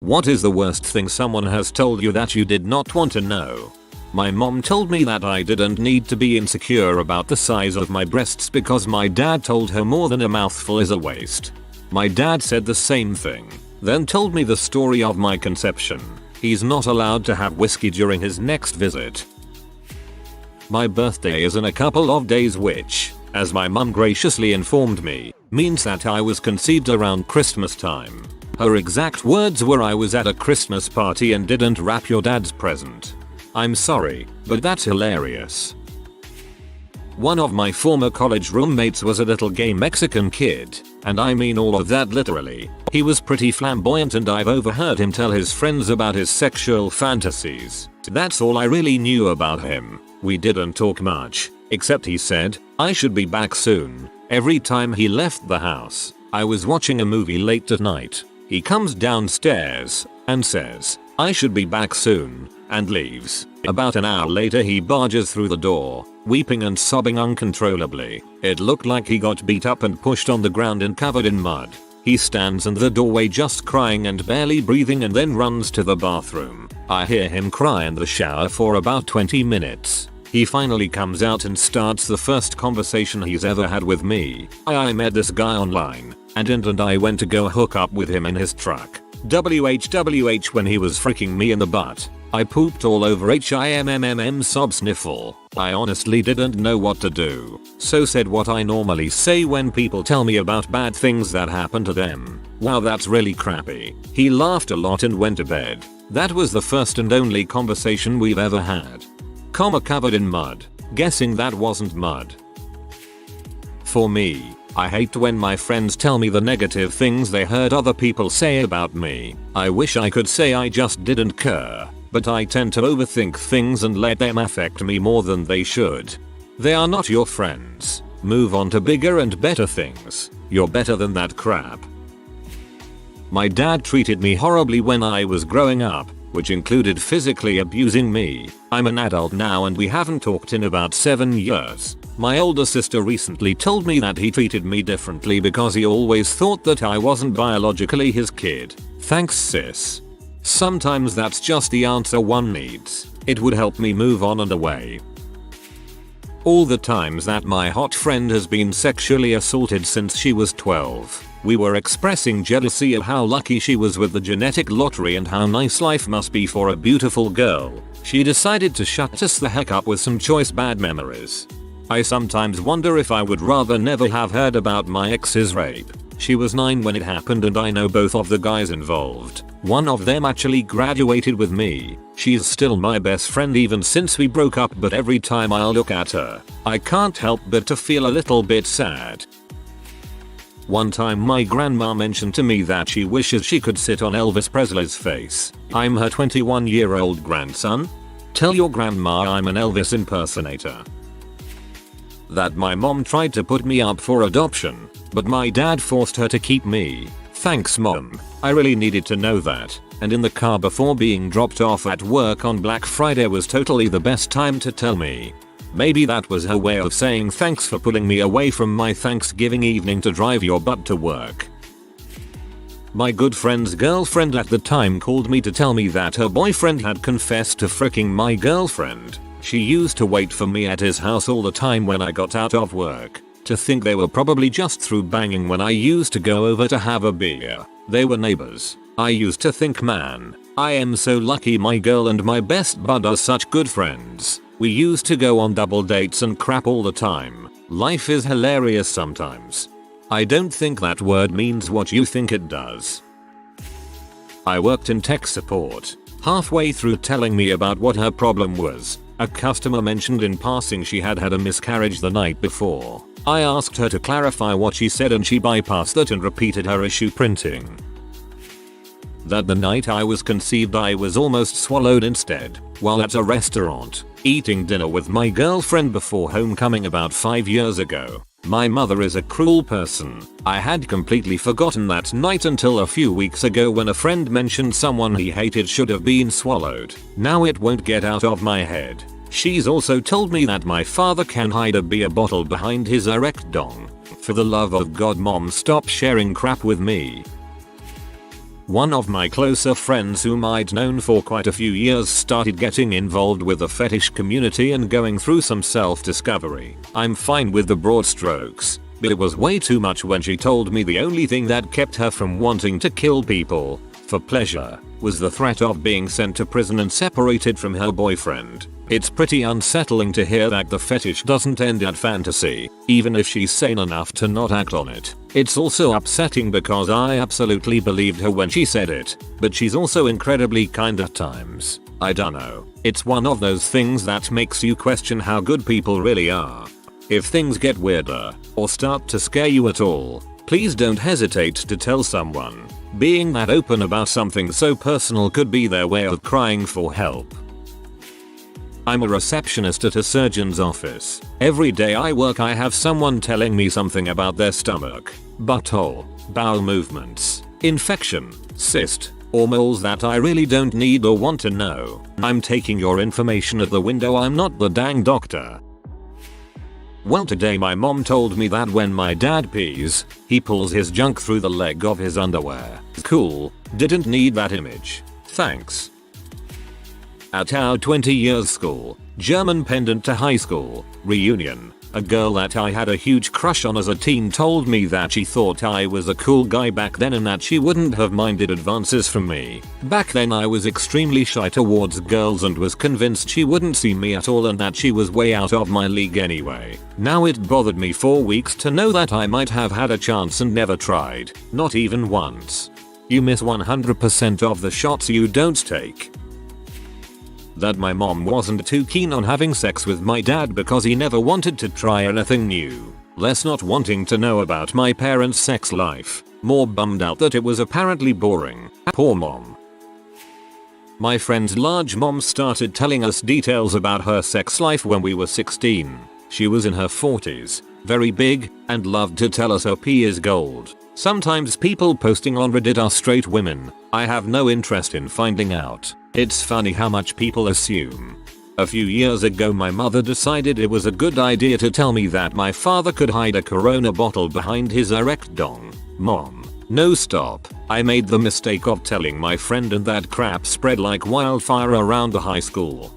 What is the worst thing someone has told you that you did not want to know? My mom told me that I didn't need to be insecure about the size of my breasts because my dad told her more than a mouthful is a waste. My dad said the same thing, then told me the story of my conception. He's not allowed to have whiskey during his next visit. My birthday is in a couple of days, which, as my mum graciously informed me, means that I was conceived around Christmas time. Her exact words were, "I was at a Christmas party and didn't wrap your dad's present." I'm sorry, but that's hilarious. One of my former college roommates was a little gay Mexican kid, and I mean all of that literally. He was pretty flamboyant and I've overheard him tell his friends about his sexual fantasies. That's all I really knew about him. We didn't talk much, except he said, "I should be back soon," every time he left the house. I was watching a movie late at night. He comes downstairs and says, "I should be back soon," and leaves. About an hour later he barges through the door, weeping and sobbing uncontrollably. It looked like he got beat up and pushed on the ground and covered in mud. He stands in the doorway just crying and barely breathing and then runs to the bathroom. I hear him cry in the shower for about 20 minutes. He finally comes out and starts the first conversation he's ever had with me. I met this guy online, and I went to go hook up with him in his truck. WHWH when he was freaking me in the butt. I pooped all over HIMMM sob sniffle. I honestly didn't know what to do, so said what I normally say when people tell me about bad things that happen to them. "Wow, that's really crappy." He laughed a lot and went to bed. That was the first and only conversation we've ever had. Covered in mud. Guessing that wasn't mud. For me, I hate when my friends tell me the negative things they heard other people say about me. I wish I could say I just didn't care, but I tend to overthink things and let them affect me more than they should. They are not your friends. Move on to bigger and better things. You're better than that crap. My dad treated me horribly when I was growing up, which included physically abusing me. I'm an adult now and we haven't talked in about 7 years. My older sister recently told me that he treated me differently because he always thought that I wasn't biologically his kid. Thanks, sis. Sometimes that's just the answer one needs. It would help me move on and away. All the times that my hot friend has been sexually assaulted since she was 12. We were expressing jealousy of how lucky she was with the genetic lottery and how nice life must be for a beautiful girl. She decided to shut us the heck up with some choice bad memories. I sometimes wonder if I would rather never have heard about my ex's rape. She was 9 when it happened and I know both of the guys involved. One of them actually graduated with me. She's still my best friend even since we broke up, but every time I look at her, I can't help but to feel a little bit sad. One time my grandma mentioned to me that she wishes she could sit on Elvis Presley's face. I'm her 21-year-old grandson. Tell your grandma I'm an Elvis impersonator. That my mom tried to put me up for adoption, but my dad forced her to keep me. Thanks, mom. I really needed to know that. And in the car before being dropped off at work on Black Friday was totally the best time to tell me. Maybe that was her way of saying thanks for pulling me away from my Thanksgiving evening to drive your butt to work. My good friend's girlfriend at the time called me to tell me that her boyfriend had confessed to fricking my girlfriend. She used to wait for me at his house all the time when I got out of work. To think they were probably just through banging when I used to go over to have a beer. They were neighbors. I used to think, man, I am so lucky my girl and my best bud are such good friends. We used to go on double dates and crap all the time. Life is hilarious sometimes. I don't think that word means what you think it does. I worked in tech support. Halfway through telling me about what her problem was, a customer mentioned in passing she had had a miscarriage the night before. I asked her to clarify what she said and she bypassed that and repeated her issue printing. That the night I was conceived I was almost swallowed instead, while at a restaurant, eating dinner with my girlfriend before homecoming about 5 years ago. My mother is a cruel person. I had completely forgotten that night until a few weeks ago when a friend mentioned someone he hated should have been swallowed. Now it won't get out of my head. She's also told me that my father can hide a beer bottle behind his erect dong. For the love of God, mom, stop sharing crap with me. One of my closer friends whom I'd known for quite a few years started getting involved with the fetish community and going through some self-discovery. I'm fine with the broad strokes, but it was way too much when she told me the only thing that kept her from wanting to kill people for pleasure was the threat of being sent to prison and separated from her boyfriend. It's pretty unsettling to hear that the fetish doesn't end at fantasy, even if she's sane enough to not act on it. It's also upsetting because I absolutely believed her when she said it, but she's also incredibly kind at times. I dunno. It's one of those things that makes you question how good people really are. If things get weirder, or start to scare you at all, please don't hesitate to tell someone. Being that open about something so personal could be their way of crying for help. I'm a receptionist at a surgeon's office. Every day I work I have someone telling me something about their stomach, butthole, bowel movements, infection, cyst, or moles that I really don't need or want to know. I'm taking your information at the window, I'm not the dang doctor. Well, today my mom told me that when my dad pees, he pulls his junk through the leg of his underwear. Cool, didn't need that image. Thanks. At our 20 years school, German pendant to high school, reunion, a girl that I had a huge crush on as a teen told me that she thought I was a cool guy back then and that she wouldn't have minded advances from me. Back then I was extremely shy towards girls and was convinced she wouldn't see me at all and that she was way out of my league anyway. Now it bothered me for weeks to know that I might have had a chance and never tried, not even once. You miss 100% of the shots you don't take. That my mom wasn't too keen on having sex with my dad because he never wanted to try anything new. Less not wanting to know about my parents' sex life, more bummed out that it was apparently boring. Poor mom. My friend's large mom started telling us details about her sex life when we were 16. She was in her 40s, very big, and loved to tell us her pee is gold. Sometimes people posting on Reddit are straight women. I have no interest in finding out. It's funny how much people assume. A few years ago my mother decided it was a good idea to tell me that my father could hide a Corona bottle behind his erect dong. Mom. No, stop. I made the mistake of telling my friend and that crap spread like wildfire around the high school.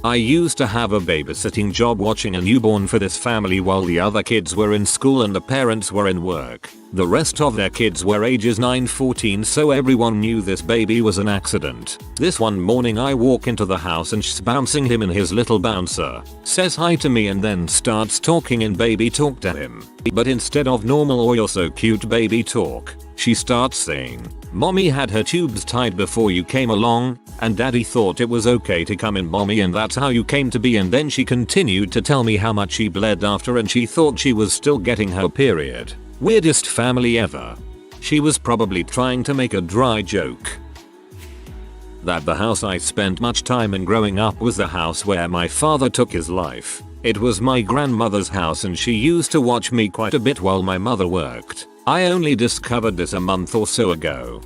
I used to have a babysitting job watching a newborn for this family while the other kids were in school and the parents were in work. The rest of their kids were ages 9-14, so everyone knew this baby was an accident. This one morning I walk into the house and she's bouncing him in his little bouncer, says hi to me and then starts talking in baby talk to him. But instead of normal "oh you're so cute" baby talk, she starts saying, "Mommy had her tubes tied before you came along, and daddy thought it was okay to come in mommy and that's how you came to be," and then she continued to tell me how much she bled after and she thought she was still getting her period. Weirdest family ever. She was probably trying to make a dry joke. That the house I spent much time in growing up was the house where my father took his life. It was my grandmother's house and she used to watch me quite a bit while my mother worked. I only discovered this a month or so ago.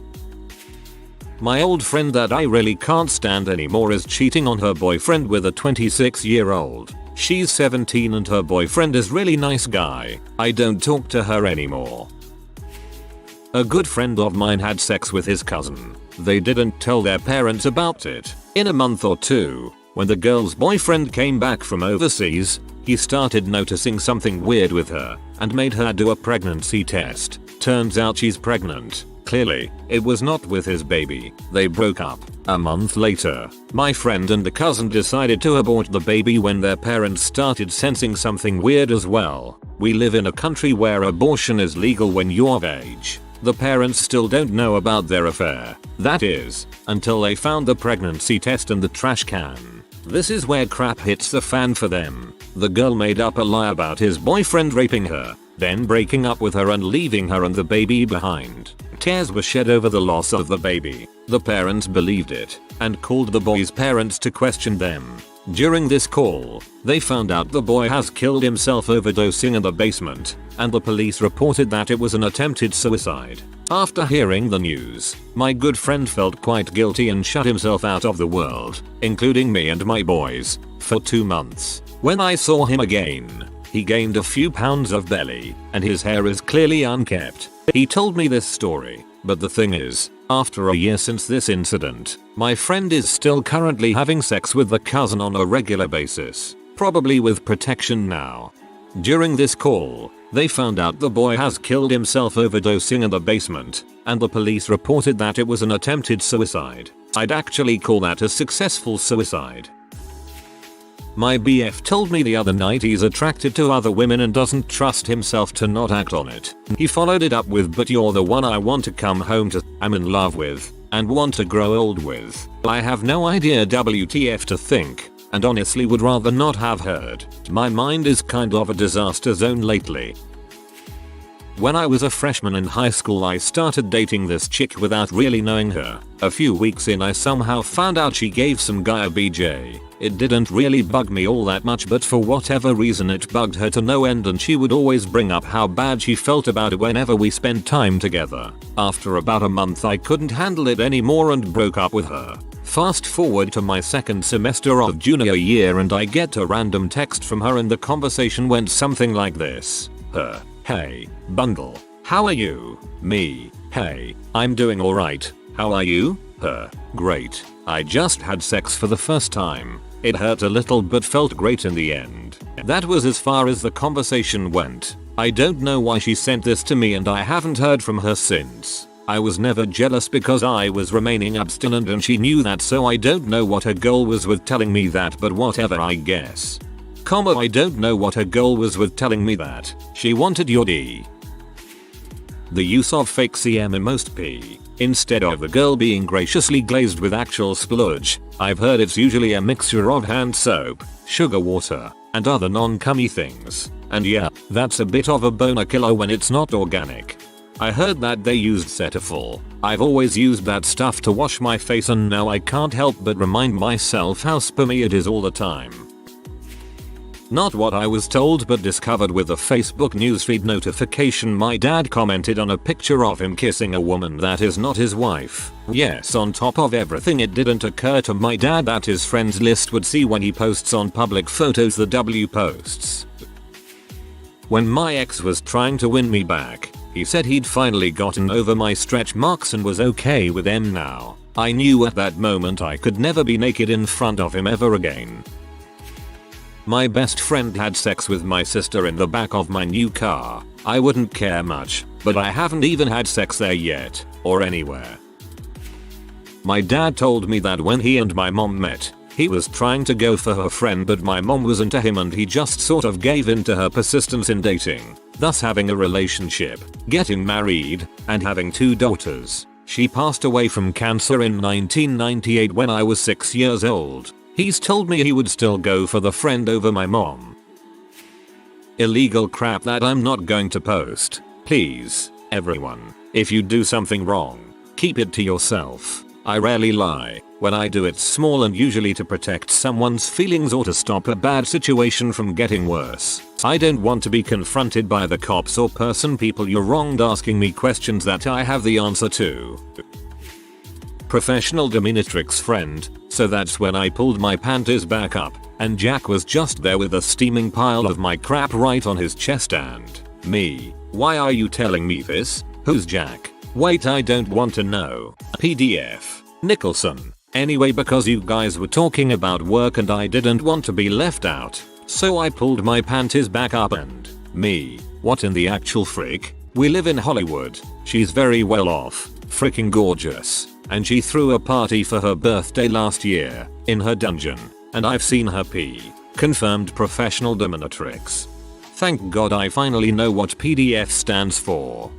My old friend that I really can't stand anymore is cheating on her boyfriend with a 26-year-old. She's 17 and her boyfriend is really nice guy. I don't talk to her anymore. A good friend of mine had sex with his cousin. They didn't tell their parents about it. In a month or two, when the girl's boyfriend came back from overseas, he started noticing something weird with her and made her do a pregnancy test. Turns out she's pregnant. Clearly, it was not with his baby. They broke up. A month later, my friend and the cousin decided to abort the baby when their parents started sensing something weird as well. We live in a country where abortion is legal when you're of age. The parents still don't know about their affair. That is, until they found the pregnancy test in the trash can. This is where crap hits the fan for them. The girl made up a lie about his boyfriend raping her, then breaking up with her and leaving her and the baby behind. Tears were shed over the loss of the baby. The parents believed it and called the boy's parents to question them. During this call, they found out the boy has killed himself overdosing in the basement, and the police reported that it was an attempted suicide. After hearing the news, my good friend felt quite guilty and shut himself out of the world, including me and my boys, for 2 months. When I saw him again, he gained a few pounds of belly, and his hair is clearly unkempt. He told me this story. But the thing is, after a year since this incident, my friend is still currently having sex with the cousin on a regular basis, probably with protection now. During this call, they found out the boy has killed himself overdosing in the basement, and the police reported that it was an attempted suicide. I'd actually call that a successful suicide. My BF told me the other night he's attracted to other women and doesn't trust himself to not act on it. He followed it up with, "But you're the one I want to come home to, I'm in love with, and want to grow old with." I have no idea WTF to think, and honestly would rather not have heard. My mind is kind of a disaster zone lately. When I was a freshman in high school, I started dating this chick without really knowing her. A few weeks in, I somehow found out she gave some guy a BJ. It didn't really bug me all that much, but for whatever reason it bugged her to no end, and she would always bring up how bad she felt about it whenever we spent time together. After about a month, I couldn't handle it anymore and broke up with her. Fast forward to my second semester of junior year, and I get a random text from her, and the conversation went something like this. Her: "Hey, bundle. How are you?" Me: "Hey, I'm doing alright. How are you?" Her: "Great. I just had sex for the first time. It hurt a little but felt great in the end." That was as far as the conversation went. I don't know why she sent this to me, and I haven't heard from her since. I was never jealous because I was remaining abstinent and she knew that, so I don't know what her goal was with telling me that, but whatever, I guess. I don't know what her goal was with telling me that. She wanted your D. The use of fake CM in most P, instead of the girl being graciously glazed with actual spludge. I've heard it's usually a mixture of hand soap, sugar water, and other non-cummy things. And yeah, that's a bit of a boner killer when it's not organic. I heard that they used Cetaphil. I've always used that stuff to wash my face, and now I can't help but remind myself how spammy it is all the time. Not what I was told, but discovered with a Facebook newsfeed notification. My dad commented on a picture of him kissing a woman that is not his wife. Yes, on top of everything, it didn't occur to my dad that his friends list would see when he posts on public photos the W posts. When my ex was trying to win me back, he said he'd finally gotten over my stretch marks and was okay with them now. I knew at that moment I could never be naked in front of him ever again. My best friend had sex with my sister in the back of my new car. I wouldn't care much, but I haven't even had sex there yet, or anywhere. My dad told me that when he and my mom met, he was trying to go for her friend, but my mom was into him and he just sort of gave in to her persistence in dating, thus having a relationship, getting married, and having 2 daughters. She passed away from cancer in 1998 when I was 6 years old. He's told me he would still go for the friend over my mom. Illegal crap that I'm not going to post. Please, everyone, if you do something wrong, keep it to yourself. I rarely lie. When I do, it's small and usually to protect someone's feelings or to stop a bad situation from getting worse. I don't want to be confronted by the cops or people you wronged asking me questions that I have the answer to. Professional dominatrix friend. So that's when I pulled my panties back up, and Jack was just there with a steaming pile of my crap right on his chest, and me: "Why are you telling me this? Who's Jack? Wait, I don't want to know. PDF. Nicholson. Anyway, because you guys were talking about work and I didn't want to be left out, so I pulled my panties back up, and me: what in the actual frick? We live in Hollywood. She's very well off, freaking gorgeous, and she threw a party for her birthday last year, in her dungeon, and I've seen her pee. Confirmed professional dominatrix. Thank God I finally know what PDF stands for.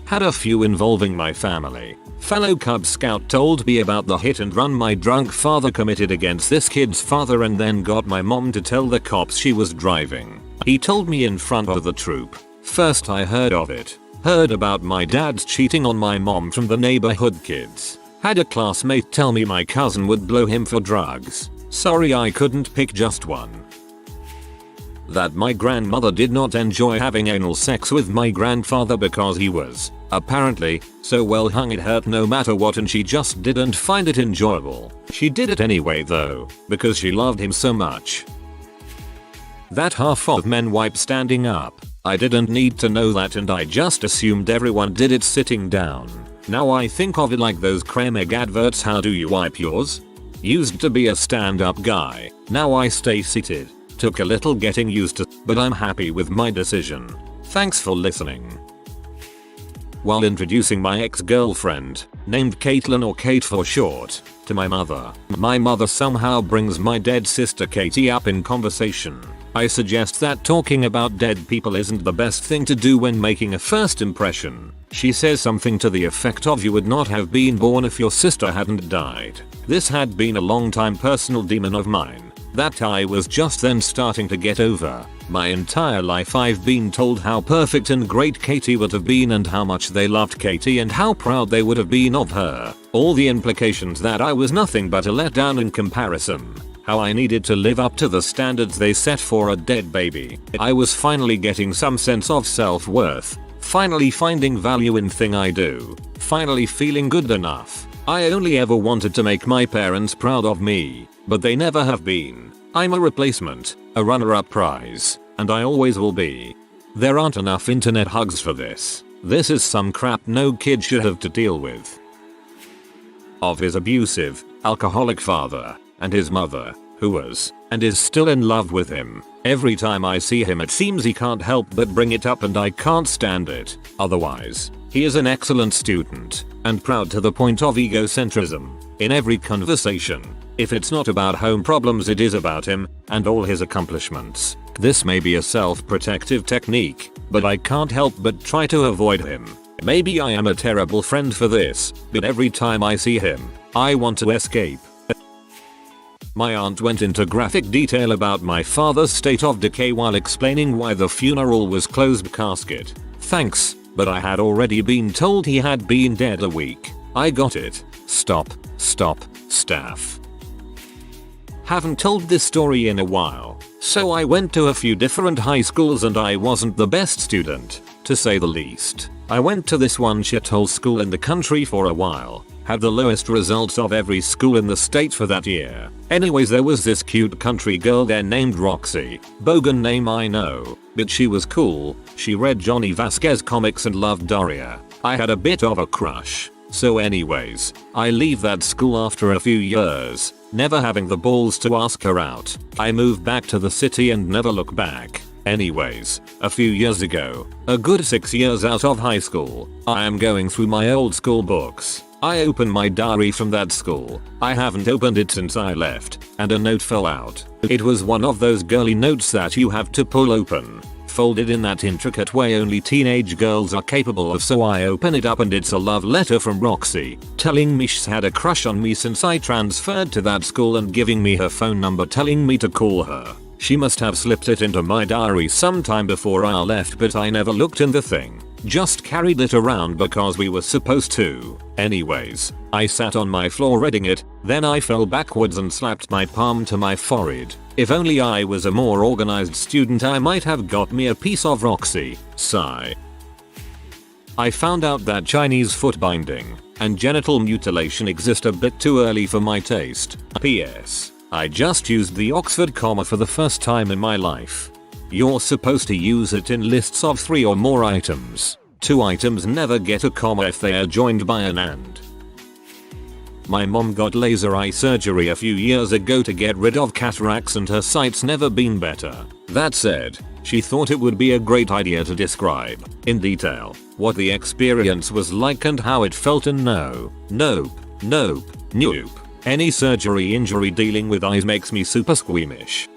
Had a few involving my family. Fellow Cub Scout told me about the hit and run my drunk father committed against this kid's father, and then got my mom to tell the cops she was driving. He told me in front of the troop. First I heard of it. Heard about my dad's cheating on my mom from the neighborhood kids. Had a classmate tell me my cousin would blow him for drugs. Sorry I couldn't pick just one. That my grandmother did not enjoy having anal sex with my grandfather because he was, apparently, so well hung it hurt no matter what, and she just didn't find it enjoyable. She did it anyway though, because she loved him so much. That half of men wipe standing up. I didn't need to know that and I just assumed everyone did it sitting down. Now I think of it like those creme egg adverts, how do you wipe yours? Used to be a stand-up guy, now I stay seated. Took a little getting used to, but I'm happy with my decision. Thanks for listening. While introducing my ex-girlfriend, named Caitlin or Kate for short, to my mother somehow brings my dead sister Katie up in conversation. I suggest that talking about dead people isn't the best thing to do when making a first impression. She says something to the effect of, you would not have been born if your sister hadn't died. This had been a long time personal demon of mine that I was just then starting to get over. My entire life I've been told how perfect and great Katie would have been and how much they loved Katie and how proud they would have been of her. All the implications that I was nothing but a letdown in comparison. How I needed to live up to the standards they set for a dead baby. I was finally getting some sense of self-worth. Finally finding value in thing I do. Finally feeling good enough. I only ever wanted to make my parents proud of me, but they never have been. I'm a replacement, a runner-up prize, and I always will be. There aren't enough internet hugs for this. This is some crap no kid should have to deal with. Of his abusive, alcoholic father, and his mother, who was, and is still in love with him. Every time I see him it seems he can't help but bring it up and I can't stand it. Otherwise, he is an excellent student, and proud to the point of egocentrism. In every conversation, if it's not about home problems it is about him, and all his accomplishments. This may be a self-protective technique, but I can't help but try to avoid him. Maybe I am a terrible friend for this, but every time I see him, I want to escape. My aunt went into graphic detail about my father's state of decay while explaining why the funeral was closed casket. Thanks, but I had already been told he had been dead a week. I got it. Stop, staff. Haven't told this story in a while, so I went to a few different high schools and I wasn't the best student, to say the least. I went to this one shithole school in the country for a while. Had the lowest results of every school in the state for that year. Anyways, there was this cute country girl there named Roxy. Bogan name I know, but she was cool. She read Johnny Vasquez comics and loved Daria. I had a bit of a crush. So anyways, I leave that school after a few years, never having the balls to ask her out. I moved back to the city and never looked back. Anyways, a few years ago, a good 6 years out of high school, I am going through my old school books. I opened my diary from that school. I haven't opened it since I left, and a note fell out. It was one of those girly notes that you have to pull open, folded in that intricate way only teenage girls are capable of, so I open it up and it's a love letter from Roxy, telling me she's had a crush on me since I transferred to that school and giving me her phone number telling me to call her. She must have slipped it into my diary sometime before I left, but I never looked in the thing. Just carried it around because we were supposed to. Anyways, I sat on my floor reading it, then I fell backwards and slapped my palm to my forehead. If only I was a more organized student I might have got me a piece of Roxy. Sigh. I found out that Chinese foot binding and genital mutilation exist a bit too early for my taste. P.S. I just used the Oxford comma for the first time in my life. You're supposed to use it in lists of 3 or more items. 2 items never get a comma if they are joined by an and. My mom got laser eye surgery a few years ago to get rid of cataracts and her sight's never been better. That said, she thought it would be a great idea to describe, in detail, what the experience was like and how it felt, and nope. Any surgery injury dealing with eyes makes me super squeamish.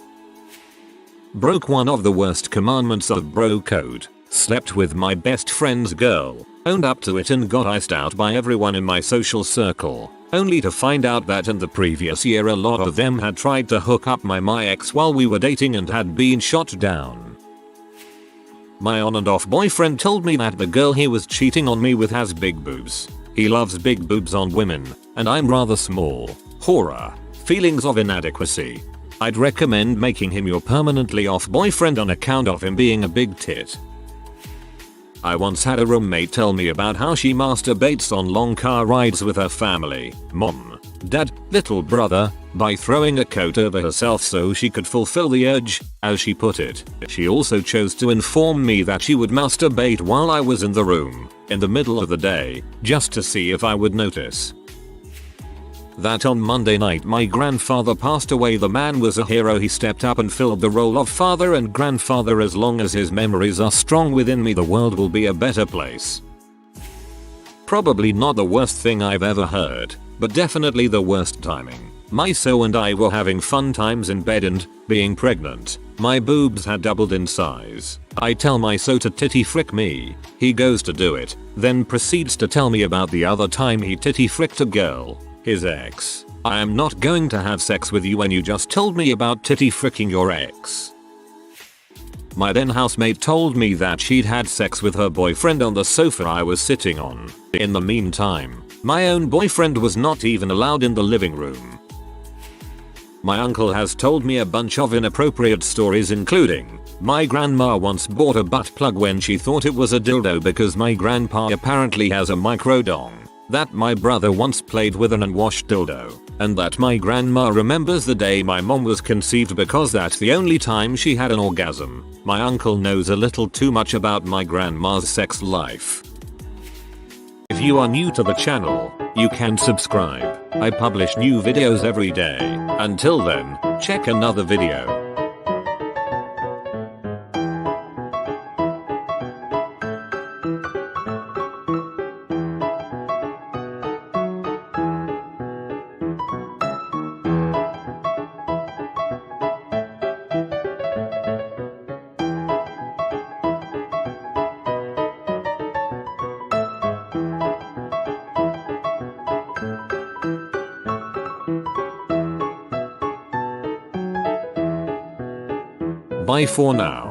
Broke one of the worst commandments of bro code. Slept with my best friend's girl. Owned up to it and got iced out by everyone in my social circle. Only to find out that in the previous year a lot of them had tried to hook up my ex while we were dating and had been shot down. My on and off boyfriend told me that the girl he was cheating on me with has big boobs. He loves big boobs on women, and I'm rather small. Horror. Feelings of inadequacy. I'd recommend making him your permanently off boyfriend on account of him being a big tit. I once had a roommate tell me about how she masturbates on long car rides with her family, mom, dad, little brother, by throwing a coat over herself so she could fulfill the urge, as she put it. She also chose to inform me that she would masturbate while I was in the room, in the middle of the day, just to see if I would notice. That on Monday night my grandfather passed away. The man was a hero. He stepped up and filled the role of father and grandfather. As long as his memories are strong within me, the world will be a better place. Probably not the worst thing I've ever heard, but definitely the worst timing. My so and I were having fun times in bed, and, being pregnant, my boobs had doubled in size. I tell my so to titty frick me. He goes to do it, then proceeds to tell me about the other time he titty fricked a girl. His ex. I am not going to have sex with you when you just told me about titty fricking your ex. My then housemate told me that she'd had sex with her boyfriend on the sofa I was sitting on. In the meantime, my own boyfriend was not even allowed in the living room. My uncle has told me a bunch of inappropriate stories, including my grandma once bought a butt plug when she thought it was a dildo because my grandpa apparently has a micro dong. That my brother once played with an unwashed dildo, and that my grandma remembers the day my mom was conceived because that's the only time she had an orgasm. My uncle knows a little too much about my grandma's sex life. If you are new to the channel, you can subscribe. I publish new videos every day. Until then, check another video. Bye for now.